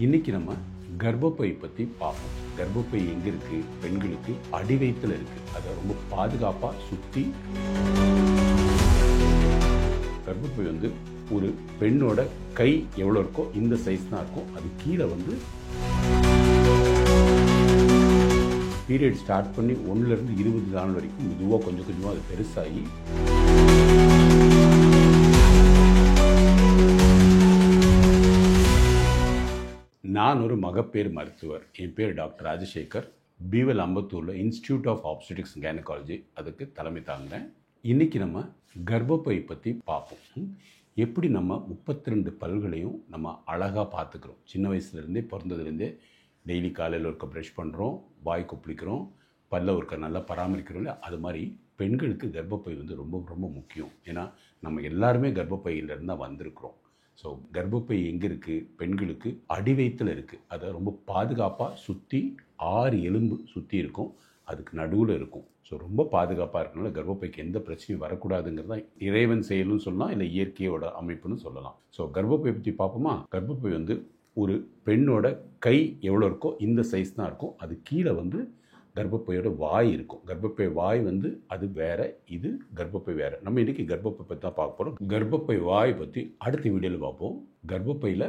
இன்னைக்கு நம்ம கர்ப்பப்பை பற்றி பார்ப்போம். கர்ப்பப்பை எங்கே இருக்குது? பெண்களுக்கு அடிவயிற்றில் இருக்குது. அதை ரொம்ப பாதுகாப்பாக சுற்றி கர்ப்பப்பை வந்து ஒரு பெண்ணோட கை எவ்வளோ இருக்கோ இந்த சைஸ் தான் இருக்கும். அது கீழே வந்து பீரியட் ஸ்டார்ட் பண்ணி 1லேருந்து 20 நாள் வரைக்கும் மெதுவாக கொஞ்சம் கொஞ்சமாக அது பெருசாகி நான் ஒரு மகப்பேறு மருத்துவர். என் பேர் டாக்டர் ராஜசேகர். பீவல் அம்பத்தூரில் institute of obstetrics and gynaecology அதுக்கு தலைமை தாங்குறேன். இன்றைக்கி நம்ம கர்ப்பப்பை பற்றி பார்ப்போம். எப்படி நம்ம 32 பல்களையும் நம்ம அழகாக பார்த்துக்கிறோம். சின்ன வயசுலேருந்தே பிறந்ததுலேருந்தே டெய்லி காலையில் ஒருக்க ப்ரஷ் பண்ணுறோம், வாய் கொப்பளிக்கிறோம், பல்ல ஒருக்க நல்லா பராமரிக்கிறோம் இல்லை? அது மாதிரி பெண்களுக்கு கர்ப்பப்பை வந்து ரொம்ப ரொம்ப முக்கியம். ஏன்னா நம்ம எல்லாருமே கர்ப்பப்பையிலேருந்து தான் வந்திருக்கிறோம். ஸோ கர்ப்பப்பை எங்கே இருக்குது? பெண்களுக்கு அடிவயிற்றில் இருக்குது. அதை ரொம்ப பாதுகாப்பாக சுற்றி 6 எலும்பு சுற்றி இருக்கும், அதுக்கு நடுவில் இருக்கும். ஸோ ரொம்ப பாதுகாப்பாக இருக்கனால கர்ப்பப்பைக்கு எந்த பிரச்சனையும் வரக்கூடாதுங்கிறது தான் இறைவன் செயல்னு சொல்லலாம், இல்லை இயற்கையோட அமைப்புன்னு சொல்லலாம். ஸோ கர்ப்பப்பை பற்றி பார்ப்போமா? கர்ப்பப்பை வந்து ஒரு பெண்ணோட கை எவ்வளோ இருக்கோ இந்த சைஸ் தான் இருக்கும். அது கீழே வந்து கர்ப்பப்பையோட வாய் இருக்கும். கர்ப்பப்பை வாய் வந்து அது வேற, இது கர்ப்பப்பை வேற. நம்ம இன்றைக்கி கர்ப்பப்பை பற்றி தான் பார்க்க போகிறோம். கர்ப்பப்பை வாய் பற்றி அடுத்த வீடியோவில் பார்ப்போம். கர்ப்பப்பையில்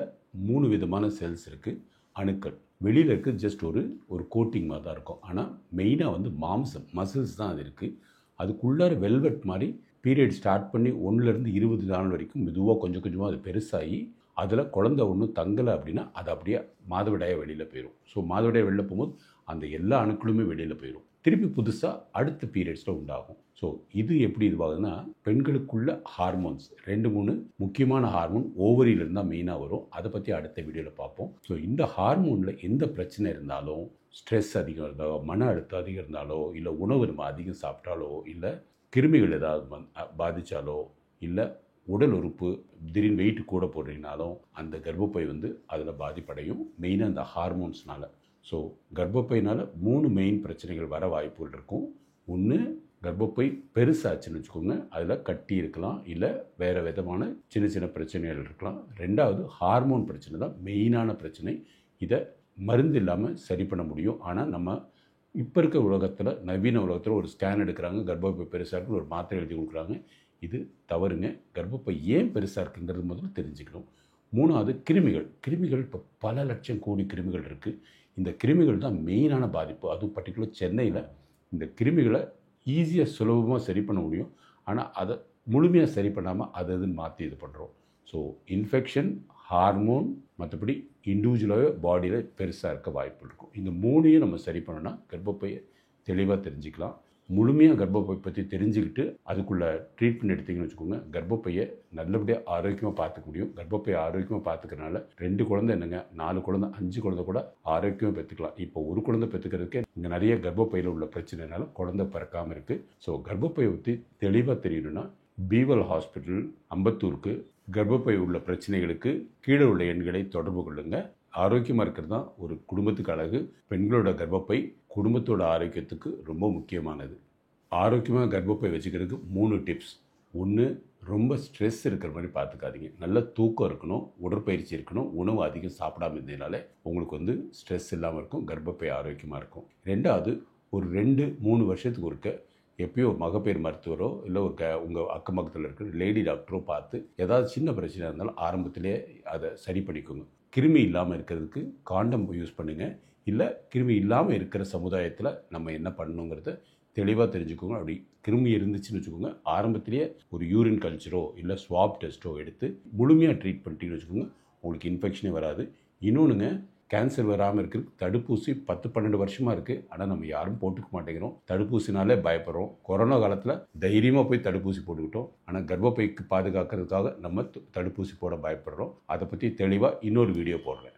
3 விதமான செல்ஸ் இருக்குது, அணுக்கள். வெளியில் இருக்குது ஜஸ்ட் ஒரு கோட்டிங் மாதிரி தான் இருக்கும். ஆனால் மெயினாக வந்து மாம்சம், மசில்ஸ் தான் அது இருக்குது. அதுக்குள்ளார வெல்வெட் மாதிரி பீரியட் ஸ்டார்ட் பண்ணி 1லேருந்து 20 நாள் வரைக்கும் மெதுவாக கொஞ்சம் கொஞ்சமாக அது பெருசாகி அதில் குழந்தை ஒன்றும் தங்கலை அப்படின்னா அது அப்படியே மாதவிடாயாக வெளியில் போயிடும். ஸோ மாதவிடாய் வெளியில் போகும்போது அந்த எல்லா அணுக்களுமே வெளியில் போயிடும். திருப்பி புதுசாக அடுத்த பீரியட்ஸில் உண்டாகும். ஸோ இது எப்படி இதுவாகுதுன்னா, பெண்களுக்குள்ள ஹார்மோன்ஸ் 2-3 முக்கியமான ஹார்மோன் ஓவரியிலிருந்து தான் மெயினாக வரும். அதை பற்றி அடுத்த வீடியோவில் பார்ப்போம். ஸோ இந்த ஹார்மோனில் எந்த பிரச்சனை இருந்தாலும், ஸ்ட்ரெஸ் அதிகம் இருந்தாலோ, மன அழுத்தம் அதிகம் இருந்தாலோ, இல்லை உணவு நம்ம அதிகம் சாப்பிட்டாலோ, இல்லை கிருமிகள் ஏதாவது பாதித்தாலோ, இல்லை உடல் உறுப்பு திடீர்னு வெயிட் கூட போடுறீங்கனாலும் அந்த கர்ப்பப்பை வந்து அதில் பாதிப்படையும், மெயினாக அந்த ஹார்மோன்ஸ்னால். ஸோ கர்ப்பப்பையினால் 3 மெயின் பிரச்சனைகள் வர வாய்ப்புகள் இருக்கும். ஒன்று, கர்ப்பப்பை பெருசாச்சுன்னு வச்சுக்கோங்க, அதில் கட்டி இருக்கலாம், இல்லை வேறு விதமான சின்ன சின்ன பிரச்சனைகள் இருக்கலாம். 2வது ஹார்மோன் பிரச்சனை தான் மெயினான பிரச்சனை. இதை மருந்து இல்லாமல் சரி பண்ண முடியும். ஆனால் நம்ம இப்போ இருக்க உலகத்தில், நவீன உலகத்தில் ஒரு ஸ்கேன் எடுக்கிறாங்க, கர்ப்பப்பை பெருசாக இருக்குன்னு ஒரு மாத்திரை எழுதி கொடுக்குறாங்க. இது தவறுங்க. கர்ப்பப்பை ஏன் பெருசாக இருக்குங்கிறது முதல்ல தெரிஞ்சுக்கணும். 3வது கிருமிகள் இப்போ பல லட்சம் கோடி கிருமிகள் இருக்குது. இந்த கிருமிகள் தான் மெயினான பாதிப்பு. அதுவும் பர்டிகுலர் சென்னையில் இந்த கிருமிகளை ஈஸியாக சுலபமாக சரி பண்ண முடியும். ஆனால் அதை முழுமையாக சரி பண்ணாமல் அதுன்னு மாற்றி இது பண்ணுறோம். ஸோ இன்ஃபெக்ஷன், ஹார்மோன், மற்றபடி இண்டிவிஜுவலாகவே பாடியில் பெருசாக இருக்க வாய்ப்பு இருக்கும். இந்த 3ஐயும் நம்ம சரி பண்ணோன்னா கர்ப்பப்பையை தெளிவாக தெரிஞ்சுக்கலாம். முழுமையாக கர்ப்பப்பை பற்றி தெரிஞ்சுக்கிட்டு அதுக்குள்ளே ட்ரீட்மெண்ட் எடுத்திங்கன்னு வச்சுக்கோங்க, கர்ப்பப்பையை நல்லபடியாக ஆரோக்கியமாக பார்த்துக்க முடியும். கர்ப்பப்பையை ஆரோக்கியமாக பார்த்துக்கிறனால 2 குழந்தை என்னங்க, 4 குழந்தை, 5 குழந்தை கூட ஆரோக்கியமாக பெற்றுக்கலாம். இப்போ ஒரு குழந்தை பெற்றுக்கிறதுக்கே இங்கே நிறைய கர்ப்பப்பையில் உள்ள பிரச்சனைனால குழந்தை பிறக்காமல் இருக்குது. ஸோ கர்ப்பப்பையை பற்றி தெளிவாக தெரியணும்னா பீவல் ஹாஸ்பிட்டல் அம்பத்தூருக்கு கர்ப்பப்பை உள்ள பிரச்சனைகளுக்கு கீழே உள்ள எண்களை தொடர்பு கொள்ளுங்கள். ஆரோக்கியமாக இருக்கிறது தான் ஒரு குடும்பத்துக்கு அழகு. பெண்களோட கர்ப்பப்பை குடும்பத்தோட ஆரோக்கியத்துக்கு ரொம்ப முக்கியமானது. ஆரோக்கியமாக கர்ப்பப்பை வச்சுக்கிறதுக்கு 3 டிப்ஸ். 1, ரொம்ப ஸ்ட்ரெஸ் இருக்கிற மாதிரி பார்த்துக்காதீங்க. நல்ல தூக்கம் இருக்கணும், உடற்பயிற்சி இருக்கணும், உணவு அதிகம் சாப்பிடாம இருந்ததுனால உங்களுக்கு வந்து ஸ்ட்ரெஸ் இல்லாமல் இருக்கும், கர்ப்பப்பை ஆரோக்கியமாக இருக்கும். 2வது, ஒரு 2-3 வருஷத்துக்கு ஒருக்க எப்பயோ மகப்பேறு மருத்துவரோ இல்லை உங்கள் அக்கம் பக்கத்தில் இருக்கிற லேடி டாக்டரோ பார்த்து ஏதாவது சின்ன பிரச்சனை இருந்தாலும் ஆரம்பத்திலே அதை சரி பண்ணிக்கோங்க. கிருமி இல்லாமல் இருக்கிறதுக்கு காண்டம் யூஸ் பண்ணுங்கள். இல்லை கிருமி இல்லாமல் இருக்கிற சமுதாயத்தில் நம்ம என்ன பண்ணணுங்கிறத தெளிவாக தெரிஞ்சுக்கோங்க. அப்படி கிருமி இருந்துச்சுன்னு வச்சுக்கோங்க, ஆரம்பத்திலேயே ஒரு யூரின் கல்ச்சரோ இல்லை ஸ்வாப் டெஸ்ட்டோ எடுத்து முழுமையாக ட்ரீட் பண்ணிட்டீங்கன்னு வச்சுக்கோங்க, உங்களுக்கு இன்ஃபெக்ஷனே வராது. இன்னொன்றுங்க, கேன்சர் வராமல் இருக்கிறதுக்கு தடுப்பூசி 10-12 வருஷமாக இருக்குது. ஆனால் நம்ம யாரும் போட்டுக்க மாட்டேங்கிறோம். தடுப்பூசினாலே பயப்படுறோம். கொரோனா காலத்தில் தைரியமாக போய் தடுப்பூசி போட்டுக்கிட்டோம். ஆனால் கர்ப்பப்பைக்கு பாதுகாக்கிறதுக்காக நம்ம தடுப்பூசி போட பயப்படுறோம். அதை பற்றி தெளிவாக இன்னொரு வீடியோ போடுறேன்.